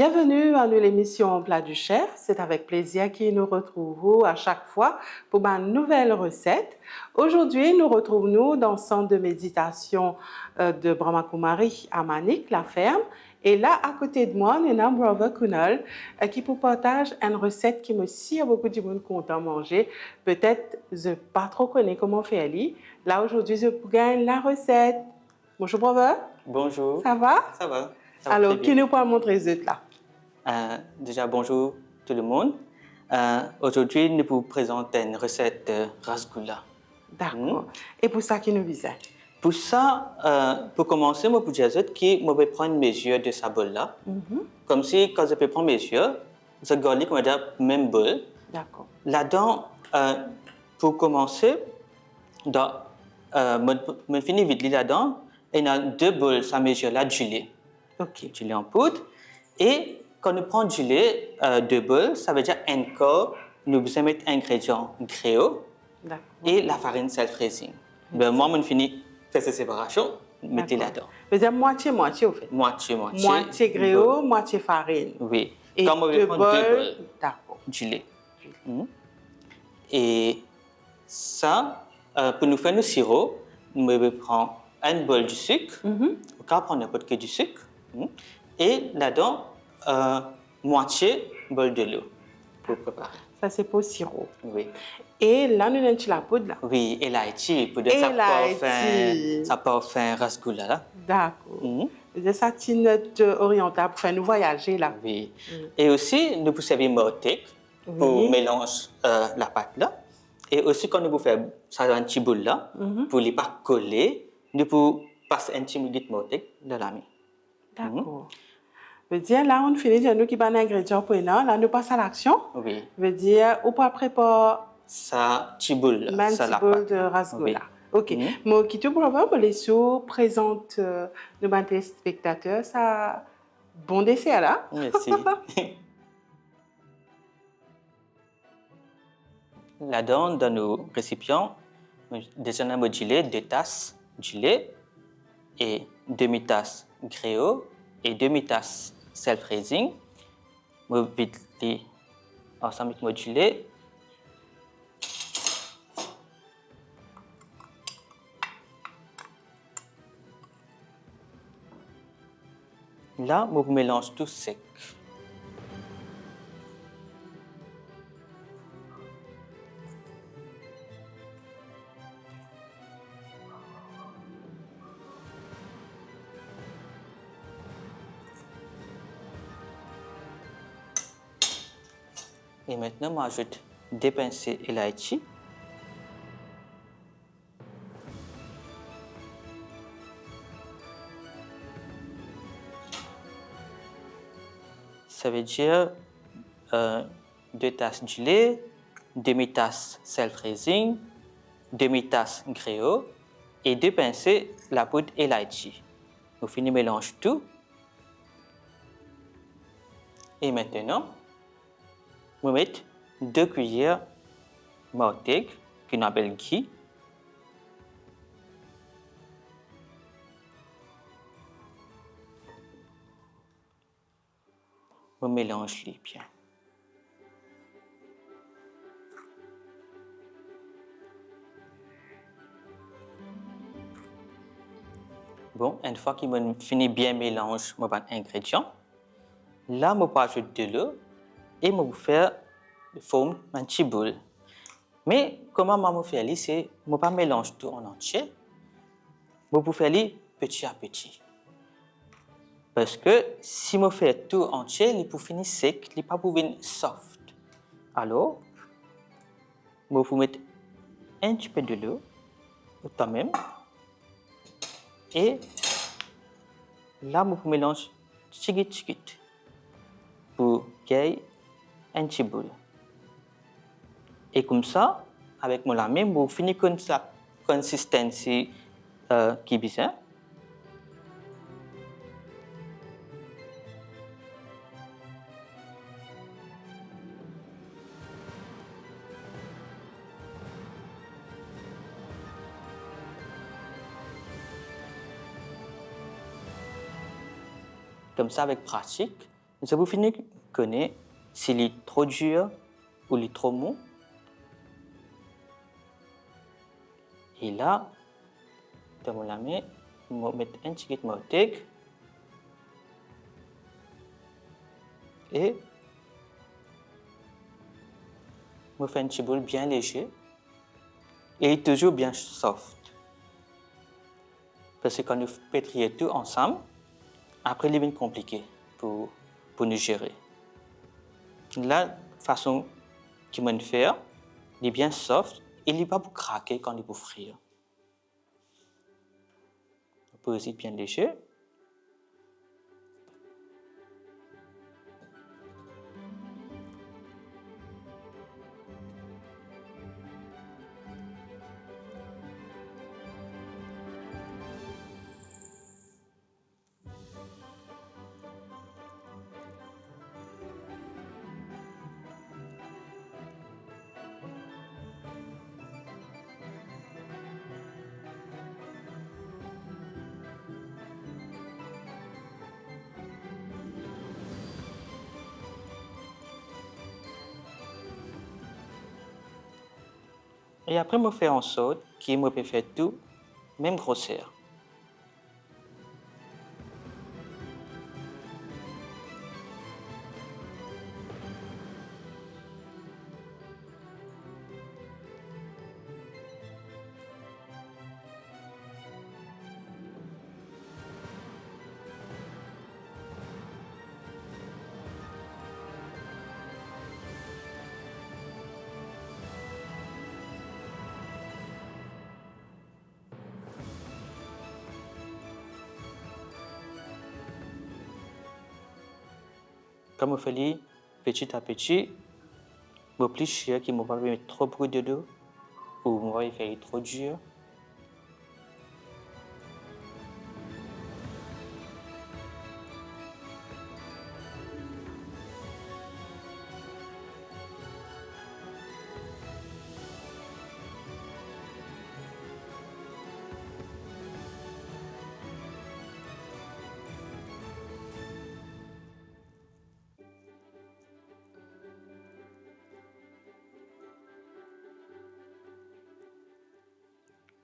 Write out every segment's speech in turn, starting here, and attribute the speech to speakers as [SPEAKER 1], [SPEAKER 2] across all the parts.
[SPEAKER 1] Bienvenue à l'émission Plat du Chef. C'est avec plaisir que nous retrouvons à chaque fois pour une nouvelle recette. Aujourd'hui, nous retrouvons dans le centre de méditation de Brahma Kumari à Manik, la ferme. Et là, à côté de moi, nous avons Brother Kunal qui vous partage une recette qui me si beaucoup de monde content manger. Peut-être je ne pas trop connais comment faire. Là, aujourd'hui, je gagne la recette. Bonjour, Brother.
[SPEAKER 2] Bonjour.
[SPEAKER 1] Ça va?
[SPEAKER 2] Ça va. Ça va
[SPEAKER 1] Alors,
[SPEAKER 2] très
[SPEAKER 1] qui
[SPEAKER 2] bien.
[SPEAKER 1] nous peut montrer les autres là?
[SPEAKER 2] Déjà, bonjour tout le monde. Aujourd'hui, nous vous présentons une recette de rasgoula.
[SPEAKER 1] D'accord. Et pour ça, qui nous visait?
[SPEAKER 2] Pour ça, pour commencer, je peux dire que je vais prendre mesure de sa boule là. Comme si, quand je peux prendre mesure, je garde comme la même boule.
[SPEAKER 1] D'accord.
[SPEAKER 2] Là-dedans, pour commencer, je finis vite là-dedans. Et il y a deux boules, ça mesure là du lait.
[SPEAKER 1] OK.
[SPEAKER 2] Du lait en poudre. Et quand nous prenons du lait, deux boules, ça veut dire encore, nous besoin mettre ingrédients gréo
[SPEAKER 1] D'accord.
[SPEAKER 2] et la farine self-raising. Ben, moi, je finis faire cette séparation, mettez là-dedans.
[SPEAKER 1] C'est-à-dire moitié-moitié, au fait.
[SPEAKER 2] Moitié.
[SPEAKER 1] Moitié gréo, moitié farine.
[SPEAKER 2] Oui.
[SPEAKER 1] Et
[SPEAKER 2] Quand on
[SPEAKER 1] deux
[SPEAKER 2] prend deux boules
[SPEAKER 1] d'accord.
[SPEAKER 2] du lait. Et ça, pour nous faire le sirop, nous devons prendre une boule de sucre. On peut prendre n'importe quel du sucre. Et là-dedans, moitié bol de l'eau pour préparer.
[SPEAKER 1] Ça, c'est pour le sirop.
[SPEAKER 2] Oui.
[SPEAKER 1] Et là, nous avons la poudre là.
[SPEAKER 2] Oui, et l'aïti, pour
[SPEAKER 1] Et
[SPEAKER 2] ça parfum rasgoula là.
[SPEAKER 1] D'accord. C'est ça, c'est notre oriental pour faire nous voyager là.
[SPEAKER 2] Oui. Et aussi, nous pouvons servir mortek pour mélanger la pâte là. Et aussi, quand nous pouvons faire ça dans un petit boule là, pour ne pas coller, nous pouvons passer un petit minute mortek dans la main.
[SPEAKER 1] D'accord. Veut dire, là, on finit de nous qui ont un ingrédient pour nous. Là, nous passons à l'action.
[SPEAKER 2] Oui.
[SPEAKER 1] Veut dire, on peut préparer
[SPEAKER 2] ça petit boule là, ça la
[SPEAKER 1] boule de rasgoula.
[SPEAKER 2] Oui.
[SPEAKER 1] OK. Moi, qui te propose pour les sous présente nos téléspectateurs, ça bon dessert là.
[SPEAKER 2] Merci. Là-dedans, dans nos récipients, déjà on a du lait, 2 tasses du lait et demi-tasse gréo et demi-tasse self-raising. Je vais vite ensemble avec du lait. Là, je mélange tout sec. Et maintenant, je ajoute des pincées elachi. Ça veut dire 2 tasses de lait, demi-tasse self-raising, demi-tasse gréo et 2 pincées la poudre elachi. On finit mélange tout. Et maintenant, on met 2 cuillères mortek qu'on appelle ghee. On mélange les bien. Bon, une fois qu'on finit bien mélanger mes ingrédients, là, je peux ajouter de l'eau et je vais faire une forme d'un petit boule. Mais comment je fais c'est que je ne pas mélanger tout en entier. Je peux faire petit à petit. Parce que si je fais tout entier, il peut finir sec, il ne peut pas devenir soft. Alors, je peux mettre un petit peu de l'eau, autant même. Et là, je peux mélanger petit pour qu'il un petit boule. Et comme ça, avec mon main, je finis comme ça, consistance qui est bien. Comme ça, avec pratique, Ça vous finit connaître s'il est trop dur ou il est trop mou. Et là, dans la main, je vais mettre un petit peu de et je fais un petit boule bien léger et toujours bien soft. Parce que quand nous pétrions tout ensemble, après, il est bien compliqué pour nous gérer. La façon qu'il me faire, il est bien soft et il n'est pas pour craquer quand il est pour frire. On peut aussi bien léger. Et après, je fais en sorte que je peux faire tout, même grosseur. Comme je fais petit à petit, je plus cher qu'il ne va pas mettre trop beaucoup de d'eau ou je vais faire trop dur.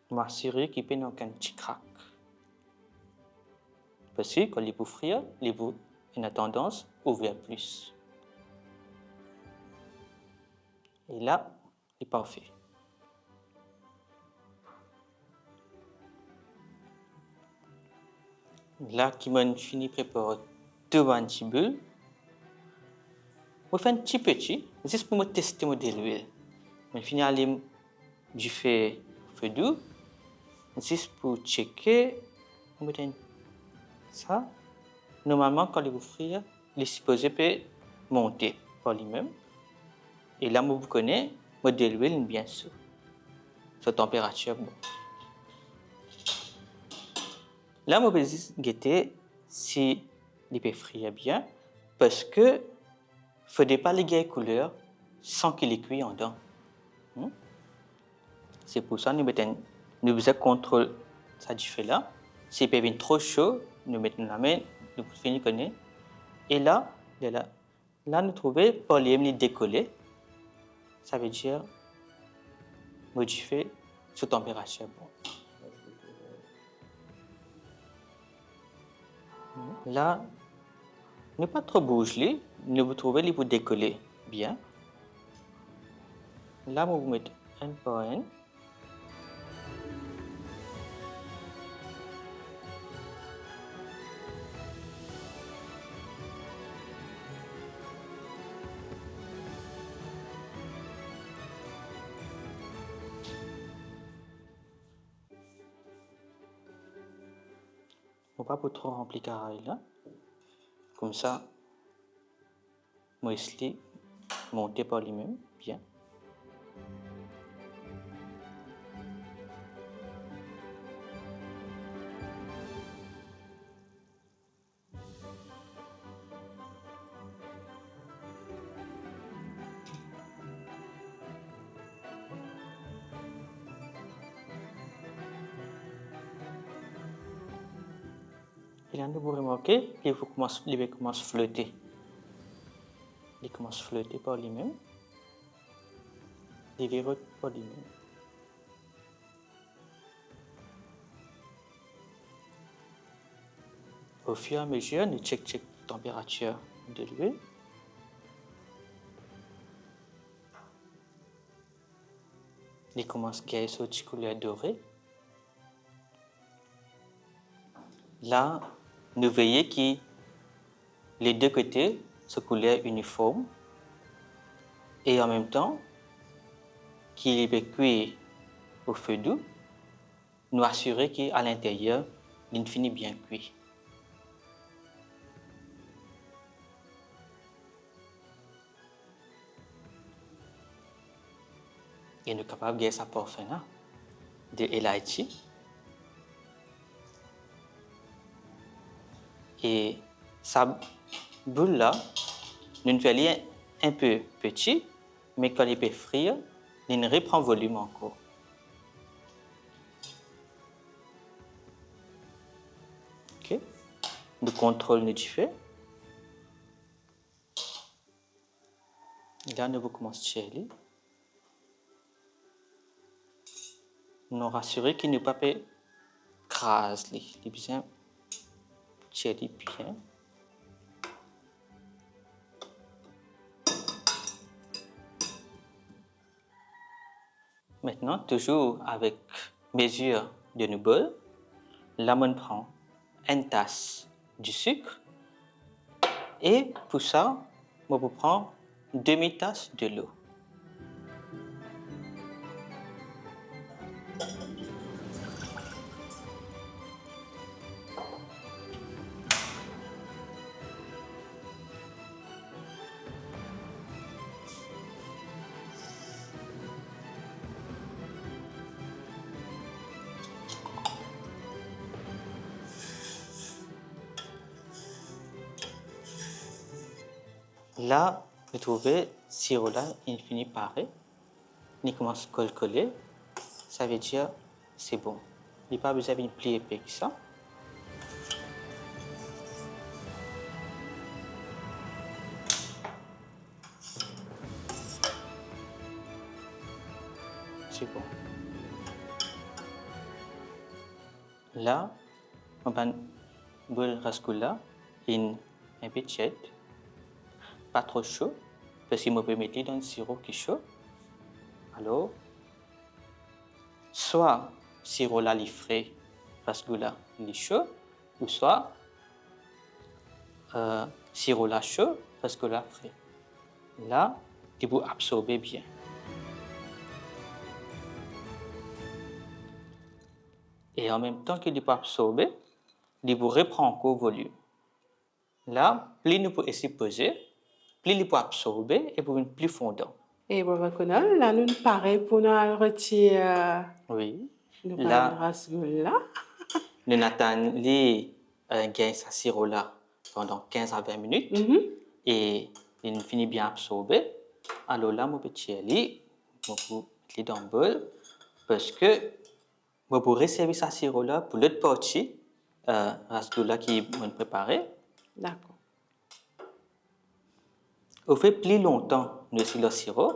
[SPEAKER 2] Je m'assurer qu'il n'y ait aucun petit crack. Parce que quand il est frire, il a tendance à ouvrir plus. Et là, c'est parfait. Là, qui m'a fini de préparer deux petits bulles. Je fais un petit, juste pour me tester mon l'huile. Je finis à aller du feu doux, juste pour checker. Je mets ça. Normalement, quand il vous frire, il est supposé peut monter par lui-même. Et là, vous connaissez, je de l'huile bien sûr. Sa température, bon. Là, je vais juste guetter si il peut frire bien, parce que il ne faudrait pas les gars couleur sans qu'il est cuit en dedans. C'est pour ça que nous besoin contrôler ça du fait là. S'il peut être trop chaud, nous mettons la main, nous finissons connaître. Et là, nous trouvons polyème décollé. Ça veut dire modifier sous température. Là, ne pas trop bouger, nous vous trouvez les pour décoller bien. Là, vous mettez un par un. Faut pas pour trop remplir carré là. Comme ça, moi ici, monter par lui-même bien. Et là, vous remarquez qu'il commence à flotter. commence à flotter par lui-même. Il virevolte par lui-même. Au fur et à mesure, nous checkons la température de l'huile. Il commence à gagner sa petite couleur dorée. Là, nous voyons que les deux côtés sont couleur uniforme et en même temps, qu'il est cuit au feu doux, nous assurer qu'à l'intérieur, il finit bien cuit. Et nous sommes capables de gagner sa parfum là, de Elaïti. Et sa boule là, nous faisons un peu petit, mais quand il peut frire, il reprend volume encore. Ok, nous contrôlons du feu. Là, nous commençons à tirer. Nous rassurer qu'il ne pas craser. Il est bien tirer bien. Maintenant, toujours avec mesure de nos bols, là, on prend une tasse de sucre et pour ça, on peut prendre une demi-tasse de l'eau. Là, vous trouvez le sirop là, il finit pareil. Il commence à coller. Ça veut dire c'est bon. Il n'y a pas besoin d'une pli épais que ça. C'est bon. Là, on va boule rasgoula in un peu tiède, pas trop chaud, parce qu'il me peut mettre dans le sirop qui est chaud. Alors, soit sirop là, il est frais, rasgoula, il est chaud, ou soit sirop là chaud, rasgoula frais. Là, il faut absorber bien. Et en même temps qu'il peut absorber, il vous reprend encore volume. Là, plus nous pouvons essayer de poser, plus il peut absorber et pour une plus fondant.
[SPEAKER 1] Et Brother Conal, là, nous pareil pour nous retirer
[SPEAKER 2] Oui.
[SPEAKER 1] nous
[SPEAKER 2] Là,
[SPEAKER 1] rasgoula.
[SPEAKER 2] nous attendons les gains sa sirop là pendant 15 à 20 minutes et il finit bien absorbé. Alors là, mon petit Ali, je vais mettre dans le bol parce que je vais servir sa sirop là pour l'autre partie, rasgoula qui est préparé.
[SPEAKER 1] D'accord.
[SPEAKER 2] Au fait, plus longtemps nous laissons le sirop,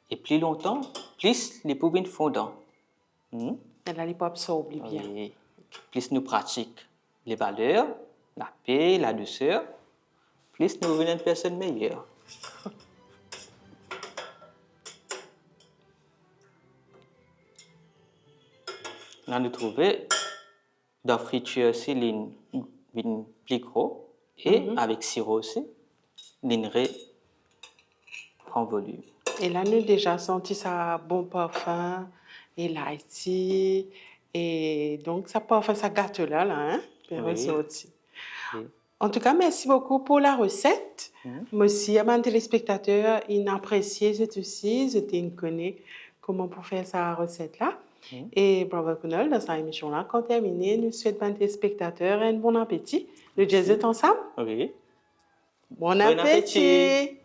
[SPEAKER 2] et plus longtemps, plus les pouvines fondant.
[SPEAKER 1] Et là, il peut absorber bien.
[SPEAKER 2] Oui. Plus nous pratiquons les valeurs, la paix, la douceur, plus nous devenons une personne meilleure. Là, nous trouvons dans la friture aussi une plus gros et avec sirop aussi, l'inré prend volume.
[SPEAKER 1] Et là, nous déjà senti ça bon parfum et l'Haïti. Et donc, ça parfum, ça gâte là, hein? Bien ressorti.
[SPEAKER 2] Oui.
[SPEAKER 1] En tout cas, merci beaucoup pour la recette. Moi aussi, à mes téléspectateurs, ils apprécié cette aussi. Je connais comment pour faire sa recette-là. Et Brother Conal, dans cette émission-là, quand terminé, nous souhaitons à mes téléspectateurs un bon appétit. Nous disons ensemble?
[SPEAKER 2] Oui.
[SPEAKER 1] Bon appétit!